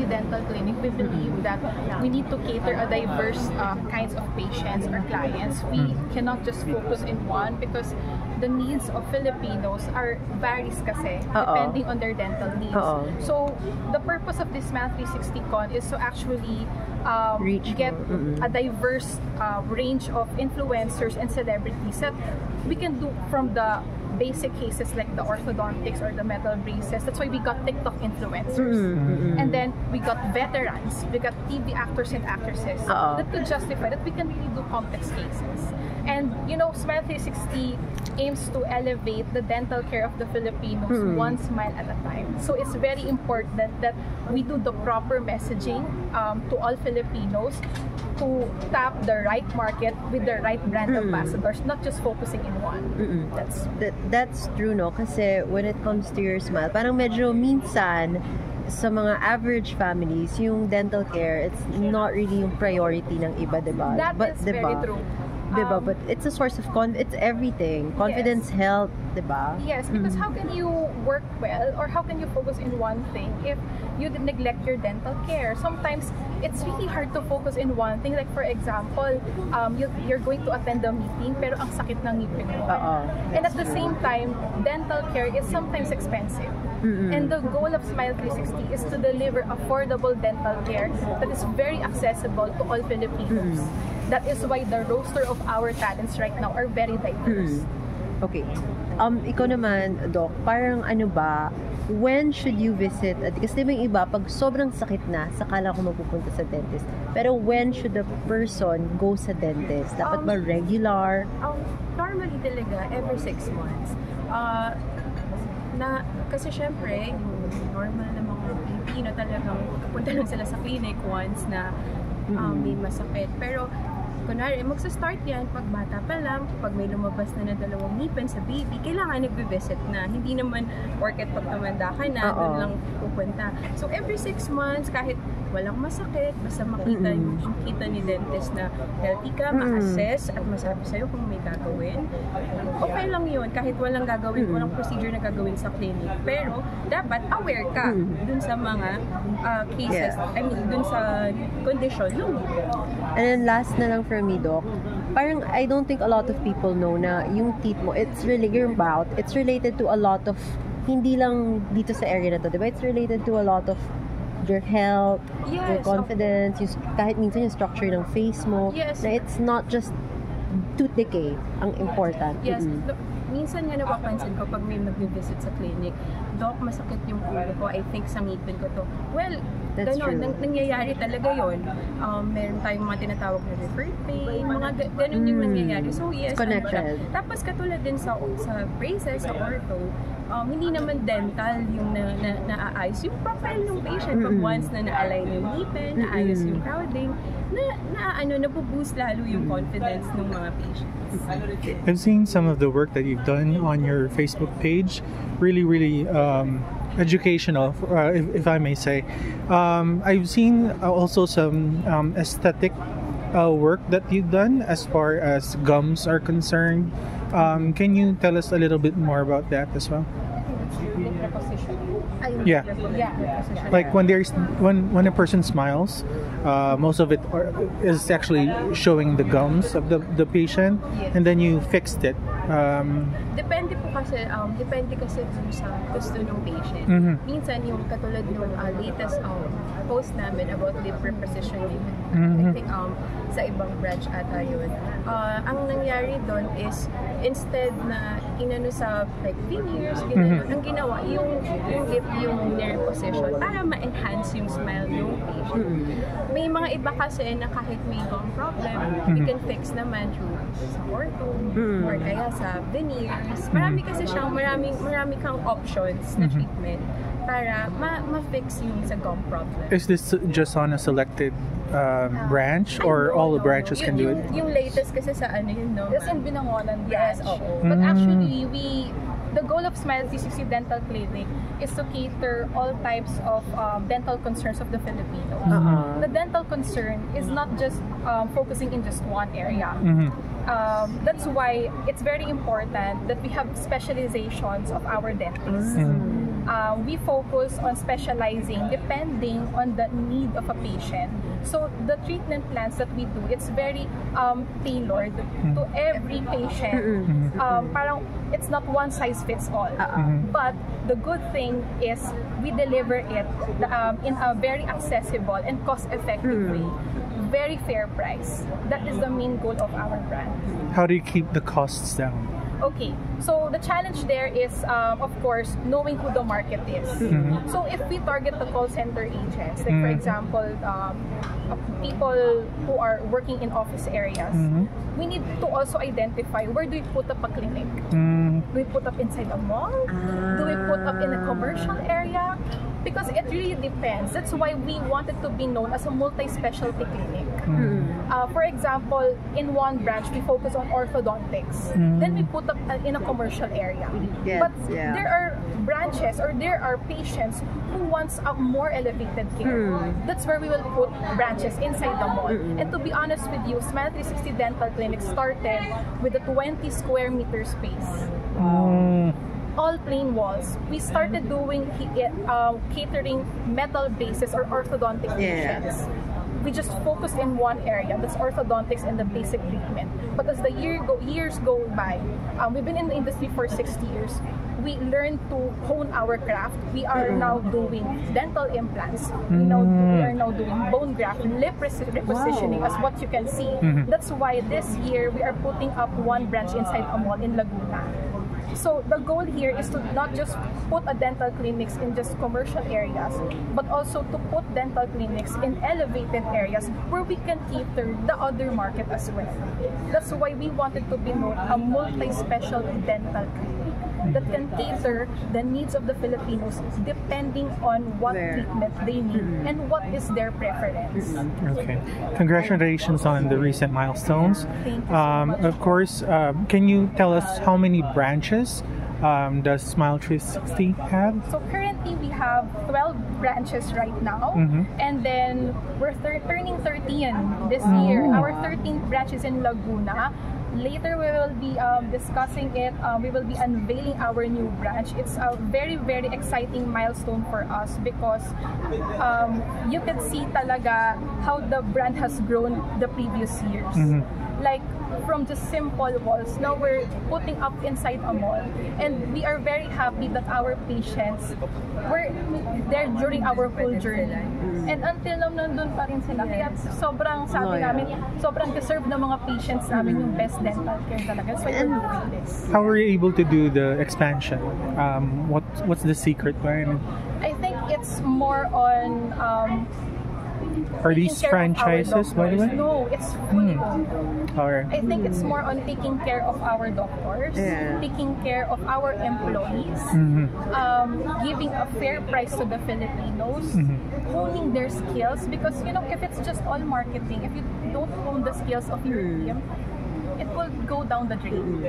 Dental Clinic, we believe that we need to cater a diverse kinds of patients or clients. We cannot just focus in one because the needs of Filipinos varies kasi depending on their dental needs. So the purpose of this Smile 360 Con is to actually get a diverse range of influencers and celebrities that we can do from the basic cases like the orthodontics or the metal braces. That's why we got TikTok influencers. And then we got veterans, we got TV actors and actresses that could justify that we can really do complex cases. And you know, Smile 360 aims to elevate the dental care of the Filipinos one smile at a time. So it's very important that we do the proper messaging to all Filipinos to tap the right market with the right brand ambassadors, not just focusing in one. That's true, no? Kasi when it comes to your smile, parang medyo minsan sa mga average families, yung dental care, it's not really yung priority ng iba, diba? That is very true. Diba? But it's a source of it's everything. Confidence, health, diba? Yes, because how can you work well or how can you focus in one thing if you neglect your dental care? Sometimes it's really hard to focus in one thing. Like for example, you're going to attend a meeting pero ang sakit ng ngipin mo. And at the same time, dental care is sometimes expensive. And the goal of Smile 360 is to deliver affordable dental care that is very accessible to all Filipinos. That is why the roster of our talents right now are very diverse. Okay. Ikaw naman, Doc, parang ano ba, when should you visit? Kasi diba yung iba, pag sobrang sakit na, saka lang ako mapupunta sa dentist. Pero when should the person go sa dentist? Dapat ba regular? Normally talaga, every 6 months. Kasi syempre, normal na mga Pilipino talagang punta lang sila sa clinic once na may masakit. Pero kunwari, magsa-start yan pag bata pa lang, pag may lumabas na dalawang ngipin sa baby, kailangan nagbe-visit na. Hindi naman porket pag tumanda ka na, doon lang pupunta. So every 6 months, kahit walang masakit, basta makita yung kita ni dentist na healthy ka, ma-assess at masabi sa'yo kung may gagawin, okay lang yun. Kahit walang gagawin, walang procedure na gagawin sa clinic. Pero dapat aware ka dun sa mga cases, I mean, dun sa condition. And then last na lang for me, Doc, parang I don't think a lot of people know na yung teeth mo, it's really your mouth, it's related to a lot of, hindi lang dito sa area na to, diba? It's related to a lot of your health, your confidence, kahit minsan yung structure ng face mo, na it's not just tooth decay ang important. Yes. Minsan nga napapansin ko pag may mag-visit sa clinic, Doc, masakit yung ulo ko, I think sa ngipin ko to. Well, gano'n, nangyayari talaga yun. Meron tayong mga tinatawag na referred pain, mga gano'n yung nangyayari. So yes, connected. Tapos katulad din sa braces, sa ortho, hindi naman dental yung naaayos yung profile ng patient. Pag once na na-align yung ngipin, naayos yung crowding, nabuboost lalo yung confidence ng mga patients. I've seen some of the work that you've done on your Facebook page. Really educational, if I may say. I've seen also some aesthetic work that you've done as far as gums are concerned. Can you tell us a little bit more about that as well? Yeah. Like when a person smiles, most of it is actually showing the gums of the patient, and then you fixed it. Depende kasi dun sa gusto ng patient. Minsan yung katulad ng latest post namin about lip repositioning. I think sa ibang branch ata yun. Ang nangyari doon is instead na inano sa like veneers, ang ginawa yung lip yung near position para ma-enhance yung smile ng patient. May mga iba kasi na kahit may gum problem, we can fix naman through sa ortho or kaya sa veneers. Marami kasi siyang marami kang options na treatment para ma-fix yung sa gum problem. Is this just on a selected branch or all the branches can do it? Yung latest kasi sa ano yun, no? That's in Binangonan branch. But actually, the goal of Smile 360 Dental Clinic is to cater all types of dental concerns of the Filipinos. The dental concern is not just focusing in just one area. That's why it's very important that we have specializations of our dentists. We focus on specializing depending on the need of a patient. So the treatment plans that we do, it's very tailored to every patient. Parang it's not one size fits all. But the good thing is we deliver it in a very accessible and cost-effective way. Very fair price. That is the main goal of our brand. How do you keep the costs down? Okay, so the challenge there is, of course, knowing who the market is. So if we target the call center agents, like for example, people who are working in office areas, we need to also identify where do we put up a clinic? Do we put up inside a mall? Do we put up in a commercial area? Because it really depends. That's why we wanted to be known as a multi-specialty clinic. For example, in one branch, we focus on orthodontics. Then we put up in a commercial area. But there are branches or there are patients who wants a more elevated care. That's where we will put branches inside the mall. And to be honest with you, Smile 360 Dental Clinic started with a 20 square meter space. All plain walls. We started doing catering metal braces or orthodontic patients. We just focused in one area, that's orthodontics and the basic treatment. But as the years go by, we've been in the industry for 6 years. We learned to hone our craft. We are now doing dental implants. We are now doing bone graft, lip repositioning, as what you can see. That's why this year we are putting up one branch inside a mall in Laguna. So the goal here is to not just put a dental clinics in just commercial areas, but also to put dental clinics in elevated areas where we can cater the other market as well. That's why we wanted to be known a multi-specialty dental clinic that can cater the needs of the Filipinos depending on what treatment they need and what is their preference. Okay. Congratulations on the recent milestones. Thank you so much. Of course, can you tell us how many branches does Smile 360 have? So currently we have 12 branches right now, and then we're turning 13 this year. Our 13th branch is in Laguna. Later we will be discussing it. We will be unveiling our new branch. It's a very, very exciting milestone for us because you can see talaga how the brand has grown the previous years. Like from just simple walls, now we're putting up inside a mall, and we are very happy that our patients were there during our whole journey. And until now, nandun pa rin sila. Kaya sobrang sabi namin, sobrang deserve ng mga patients namin yung best dental care talaga. So we're doing this. How were you able to do the expansion? What's the secret behind it? I think it's more on Are these franchises, by the way? No, it's fully owned. Alright. I think it's more on taking care of our doctors, taking care of our employees, giving a fair price to the Filipinos, honing their skills. Because, you know, if it's just all marketing, if you don't hone the skills of your team, it will go down the drain.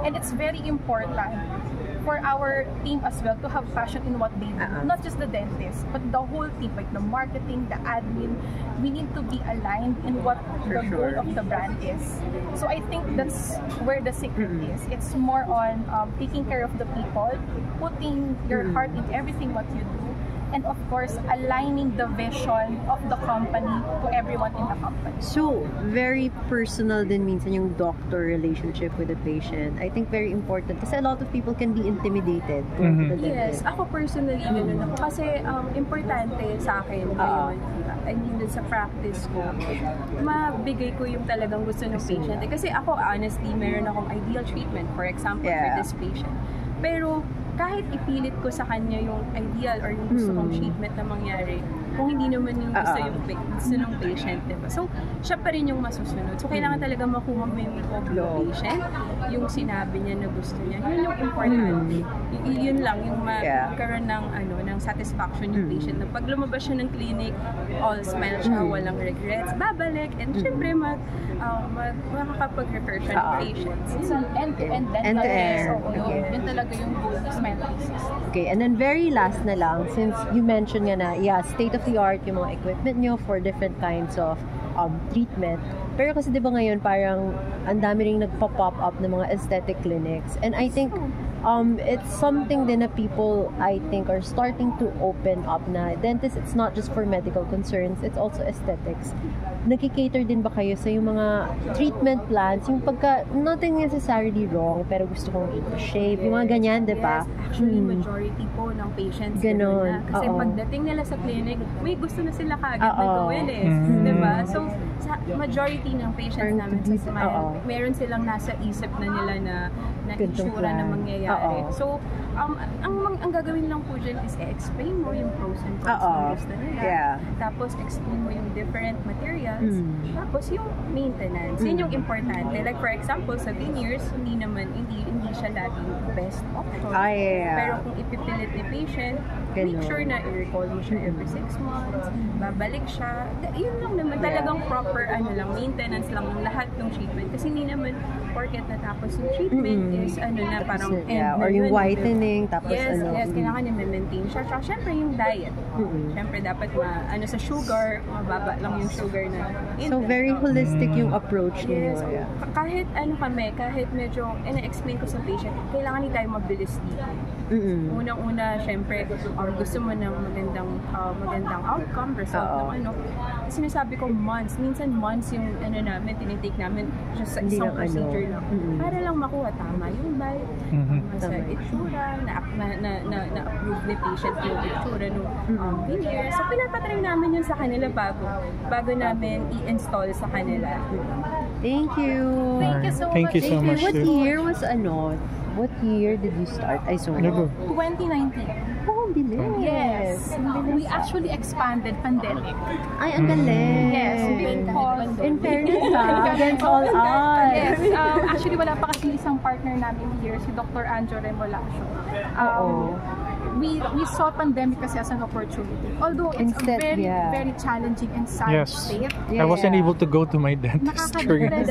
And it's very important for our team as well to have passion in what they do. Not just the dentist, but the whole team, like the marketing, the admin. We need to be aligned in what the goal of the brand is. So I think that's where the secret is. It's more on taking care of the people, putting your heart in everything what you do, and of course, aligning the vision of the company to everyone in the company. So, very personal din minsan yung doctor relationship with the patient. I think very important kasi a lot of people can be intimidated to the Yes, dentist. ako personally, ganun ako. Kasi importante sa akin ngayon, I mean, sa practice ko, mabigay ko yung talagang gusto ng patient. Kasi ako, honestly, meron akong ideal treatment, for example, for this patient. Pero, kahit ipilit ko sa kanya yung ideal or yung gusto kong treatment na mangyari, kung hindi naman yung gusto ng patient, diba? So, siya pa rin yung masusunod. So, kailangan talaga makuha mo yung loob ng patient, yung sinabi niya na gusto niya. Yun yung important. Yun lang, yung magkaroon ng satisfaction yung patient. Na pag lumabas siya ng clinic, all smile siya, walang regrets, babalik, and syempre makakapag-refer siya ng patients. It's an end-to-end dental care. Yun talaga yung goal ng Smile 360. Okay, and then very last na lang, since you mentioned nga na, state-of-the-art yung mga equipment nyo for different kinds of treatment. Pero kasi 'di ba ngayon parang ang dami ring nagpa-pop up ng mga aesthetic clinics. And I think it's something din na people, I think, are starting to open up na dentist, it's not just for medical concerns, it's also aesthetics. Nagki-cater din ba kayo sa yung mga treatment plans, yung pagka, nothing necessarily wrong, pero gusto kong i-shape, yung mga ganyan, di ba? Yes, actually, majority po ng patients ganon. Kasi pagdating nila sa clinic, may gusto na sila kaagad na gawin di ba? So, sa majority ng patients namin sa Smile, meron silang nasa isip na nila na itsura na mangyayari. So, ang gagawin lang po dyan is explain mo yung pros and cons ng gusto nila. Tapos, explain mo yung different materials. Tapos, yung maintenance. Yun yung importante. Like, for example, sa veneers, hindi siya laging best option. Pero kung ipipilit ni patient, make sure na i-recall mo siya every 6 months, babalik siya. Yun lang naman. Talagang proper maintenance lang ng lahat ng treatment. Kasi hindi naman porket natapos yung treatment is na parang or yung whitening, tapos yes, kailangan i-maintain siya. Tsaka syempre yung diet. Syempre dapat sa sugar, mababa lang yung sugar na intake. So very holistic yung approach niyo. Yes. Kahit kahit medyo explain ko sa patient, kailangan hindi tayo mabilis dito. Unang-una, syempre, gusto mo ng magandang outcome, result ng sinasabi ko minsan months yung namin, tinitake namin just sa isang procedure lang. Para lang makuha tama yung bite, sa itsura, na-approve ni patient yung itsura ng veneer. So, pinapatry namin yun sa kanila bago namin i-install sa kanila. Thank you. Thank you so much. What year did you start? 2019. Oh, bilis. Yes. We actually expanded pandemic. Ay, ang galing. Yes. Because, in fairness against all odds. Yes. Actually, wala pa kasi isang partner namin here, si Dr. Anjo Remolacio. We saw pandemic kasi as an opportunity. Although it's very challenging and sad state. I wasn't able to go to my dentist during this.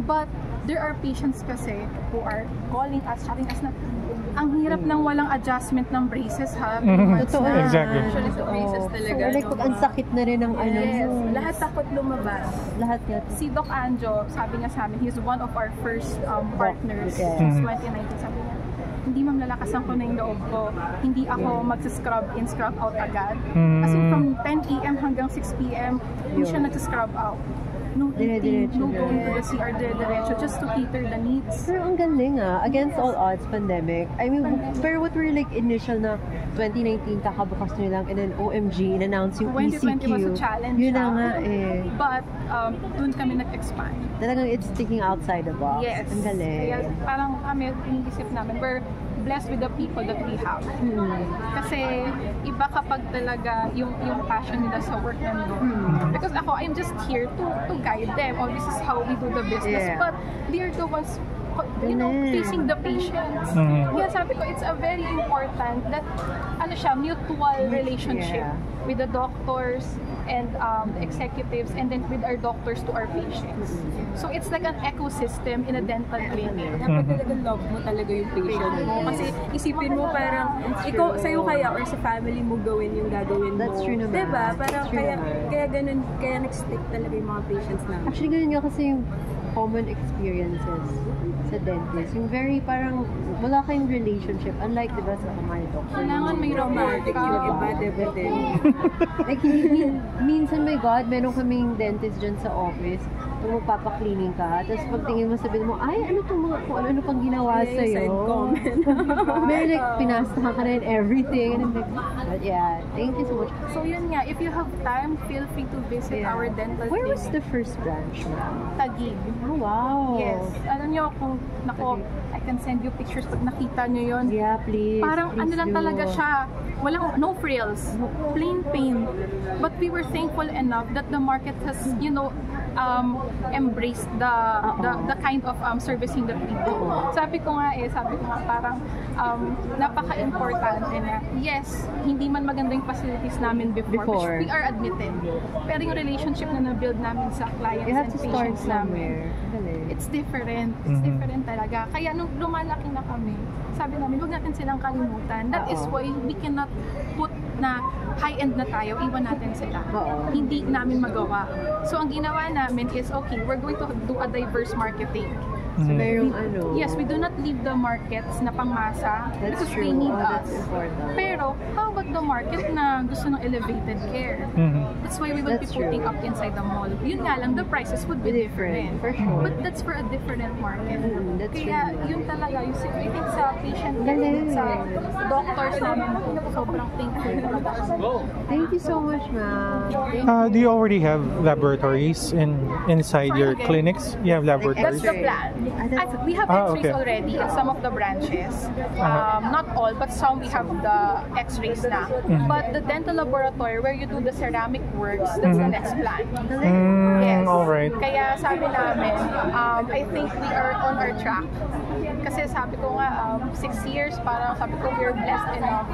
But there are patients kasi who are calling us, chatting us na ang hirap ng walang adjustment ng braces Totoo. Exactly. Actually, sa braces talaga. So, like, ang sakit na rin ng lahat takot lumabas. Lahat yan. Si Doc Anjo, sabi niya sa amin, he's one of our first partners since 2019. Sabi niya, hindi ma'am, lalakasan ko na yung loob ko. Hindi ako mag-scrub in, scrub out agad. Kasi from 10 a.m. hanggang 6 p.m., hindi siya nag-scrub out. No eating, no going to the CR diretso, just to cater the needs. Pero ang galing against all odds, pandemic. I mean, pero what were like initial na 2019, kakabukas nyo lang, and then OMG, in-announce yung 2020 was a challenge. Yun na nga But, dun kami nag-expand. Talagang it's thinking outside the box. Yes. Ang galing. Kaya parang kami, iniisip namin, we're blessed with the people that we have. Kasi iba kapag talaga yung passion nila sa work nandun. Because ako, I'm just here to guide them. This is how we do the business. But they're the ones facing the patients. Kaya sabi ko, it's a very important that mutual relationship with the doctors and the executives, and then with our doctors to our patients. So it's like an ecosystem in a dental clinic. Dapat talaga love mo talaga yung patient mo. Kasi isipin mo parang ikaw, sa'yo kaya or sa family mo gawin yung gagawin mo. That's true naman. Diba? Parang kaya ganun, kaya nag-stick talaga yung mga patients namin. Actually, ganun nga kasi yung common experiences sa dentist. Yung very parang wala kayong relationship. Unlike, diba, sa mga doctor. Kailangan may romantic yung iba, diba din. Like, minsan, my God, meron kaming dentist dyan sa office. Kung magpapaklining ka, tapos pagtingin mo, sabihin mo, ay, ano itong mga, kung ano pang ginawa sa'yo. Meron like, pinastahan ka na and everything. And like, but yeah, thank you so much. So yun nga, if you have time, feel free to visit our dental Where clinic. was the first branch, ma'am? Taguig. Oh, wow. Yes. Alam nyo, kung I can send you pictures pag nakita nyo yun. Yeah, please. Parang please lang talaga siya. Walang, no frills. Plain pain. But we were thankful enough that the market has, embraced the kind of servicing that we do. Sabi ko nga parang napaka-importante na yes, hindi man maganda yung facilities namin before. Which we are admitted. Pero yung relationship na na-build namin sa clients and patients namin, It's different. It's different talaga. Kaya nung lumalaki na kami, sabi namin, huwag natin silang kalimutan. That is why we cannot put na high-end na tayo, iwan natin sila. Hindi namin magawa. So, ang ginawa namin is, okay, we're going to do a diverse marketing. So, Yes, we do not leave the markets na pangmasa because they need us. Pero, how about the market na gusto ng elevated care? That's why we will be putting up inside the mall. Yun nga lang, the prices would be different. For sure. But that's for a different market. That's Kaya, yun talaga, I think sa patient namin, sa doctors namin, sobrang thankful. Thank you so much, ma'am. Do you already have laboratories inside your clinics? You have laboratories? That's the plan. We have X-rays already in some of the branches. Not all, but some we have the X-rays na. But the dental laboratory where you do the ceramic works, that's the next plan. Yes. All right. Kaya sabi namin, I think we are on our track. Kasi sabi ko nga, 6 years, parang sabi ko, we're blessed enough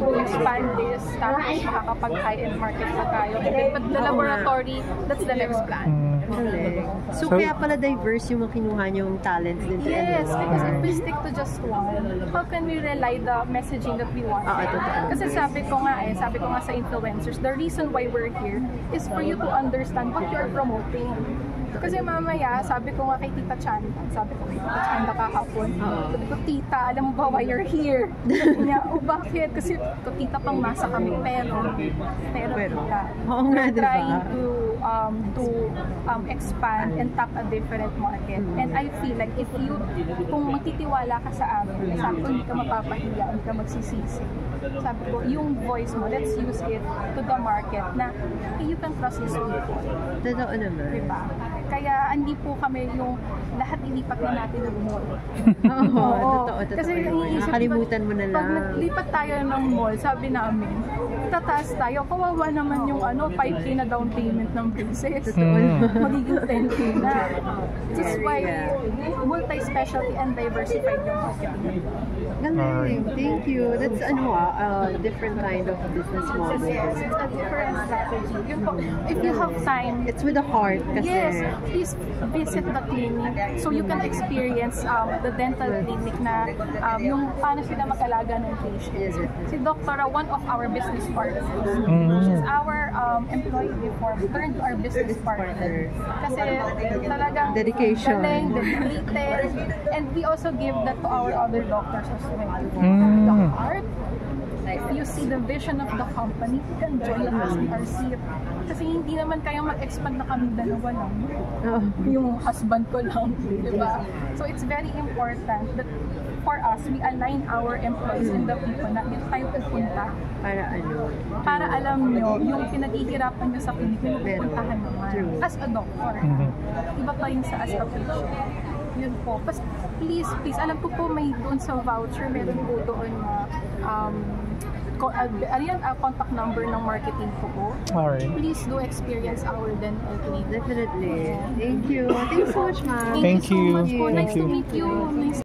to expand this. Tapos makakapag high-end market pa tayo. But the laboratory, that's the next plan. So, kaya pala diverse yung mga kinuha niyong talents din to Yes, because if we stick to just one, how can we rely the messaging that we want? Kasi sabi ko nga sa influencers, the reason why we're here is for you to understand what you're promoting. Kasi mamaya, sabi ko nga kay Tita Chanda, kahapon, sabi ko, Tita, alam mo ba why you're here? Sabi niya, bakit? Kasi Tita, pang masa kami, pero Tita, we're trying to expand and tap a different market. And I feel like kung magtitiwala ka sa amin, sabi ko, hindi ka mapapahiya, hindi ka magsisisi. Sabi ko, yung voice mo, let's use it to the market na you can trust these people. Totoo naman. Diba? Kaya hindi po kami yung lahat ilipat na natin ng mall. Totoo. Kasi nakalimutan mo na lang. Pag naglipat tayo ng mall, sabi namin, tataas tayo, kawawa naman yung 5K na down payment ng braces. Magiging 10K na. That's why multi-specialty and diversified yung marketing. Galing. Thank you. That's a different kind of business model. Yes, it's a different strategy. If you have time, it's with the heart. Kasi, yes, please visit the clinic so you can experience the dental clinic na yung paano sila mag-alaga ng patient. Si Dr. one of our business partners. She's our employee before, turned to our business partner. Kasi talagang dedication. Galing, dedicated, and we also give that to our other doctors as well. The heart. If you see the vision of the company, you can join us in our seat. Kasi hindi naman kayang mag-expand na kami dalawa lang. Yung husband ko lang, di ba? So it's very important that for us, we align our employees and the people na yung tayo pupunta. Para alam nyo, yung pinaghihirapan nyo sa Pilipinas, pupuntahan naman. As a doctor. Iba pa yung sa as a patient. Yun po. Please, alam ko po may doon sa voucher, meron po doon na contact number ng marketing ko po. Alright. Please do experience our dental clinic. Definitely. Thank you. Thanks so much, ma'am. Thank you so much po. Thank Nice you. to meet you. Nice